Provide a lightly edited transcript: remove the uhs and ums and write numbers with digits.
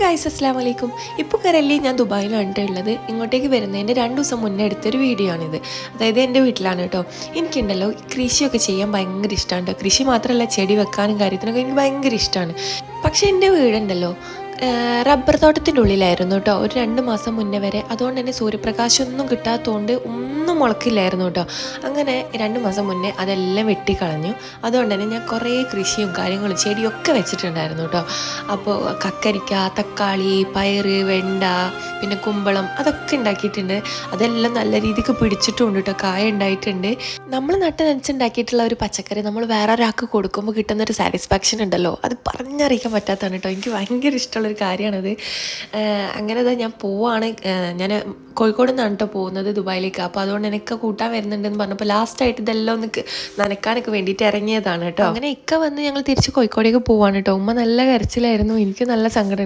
Guys അസ്സലാമു അലൈക്കും. ഇപ്പോൾ കറലി ഞാൻ ദുബായിലാണ് ഉള്ളത്. ഇങ്ങോട്ടേക്ക് വരുന്നതിൻ്റെ 2 ദിവസം മുന്നേ എടുത്തൊരു വീഡിയോ ആണിത്. അതായത് എൻ്റെ വീട്ടിലാണ് കേട്ടോ. എനിക്കുണ്ടല്ലോ കൃഷിയൊക്കെ ചെയ്യാൻ ഭയങ്കര ഇഷ്ടമാണ്. കൃഷി മാത്രമല്ല, ചെടി വെക്കാനും കാര്യത്തിനൊക്കെ എനിക്ക് ഭയങ്കര ഇഷ്ടമാണ്. പക്ഷേ എൻ്റെ വീടുണ്ടല്ലോ റബ്ബർ തോട്ടത്തിൻ്റെ ഉള്ളിലായിരുന്നു കേട്ടോ ഒരു 2 മാസം മുന്നേ വരെ. അതുകൊണ്ട് തന്നെ സൂര്യപ്രകാശമൊന്നും കിട്ടാത്തതുകൊണ്ട് ഒന്നും മുളക്കില്ലായിരുന്നു കേട്ടോ. അങ്ങനെ 2 മാസം മുന്നേ അതെല്ലാം വെട്ടിക്കളഞ്ഞു. അതുകൊണ്ട് തന്നെ ഞാൻ കുറേ കൃഷിയും കാര്യങ്ങളും ചെടിയൊക്കെ വെച്ചിട്ടുണ്ടായിരുന്നു കേട്ടോ. അപ്പോൾ കക്കരിക്ക, തക്കാളി, പയറ്, വെണ്ട, പിന്നെ കുമ്പളം അതൊക്കെ ഉണ്ടാക്കിയിട്ടുണ്ട്. അതെല്ലാം നല്ല രീതിക്ക് പിടിച്ചിട്ടുണ്ട് കേട്ടോ, കായ ഉണ്ടായിട്ടുണ്ട്. നമ്മൾ നട്ട് നനച്ചുണ്ടാക്കിയിട്ടുള്ള ഒരു പച്ചക്കറി നമ്മൾ വേറെ ഒരാൾക്ക് കൊടുക്കുമ്പോൾ കിട്ടുന്നൊരു സാറ്റിസ്ഫാക്ഷൻ ഉണ്ടല്ലോ, അത് പറഞ്ഞറിയിക്കാൻ പറ്റാത്തതാണ് കേട്ടോ. എനിക്ക് ഭയങ്കര ഇഷ്ടമുള്ളൊരു കാര്യമാണത്. അങ്ങനെ ഞാൻ പോവാണ്. ഞാൻ കോഴിക്കോട് നിന്നാണ് കേട്ടോ പോകുന്നത് ദുബായിലേക്ക്. അപ്പോൾ അതുകൊണ്ട് എനിക്ക് കൂട്ടാൻ വരുന്നുണ്ടെന്ന് പറഞ്ഞപ്പോൾ ലാസ്റ്റായിട്ട് ഇതെല്ലാം ഒന്ന് നനക്കാനൊക്കെ വേണ്ടിയിട്ട് ഇറങ്ങിയതാണ് കേട്ടോ. അങ്ങനെ ഇക്ക വന്ന് ഞങ്ങൾ തിരിച്ച് കോഴിക്കോടേക്ക് പോവാണ് കേട്ടോ. ഉമ്മ നല്ല കരച്ചിലായിരുന്നു, എനിക്ക് നല്ല സങ്കടം.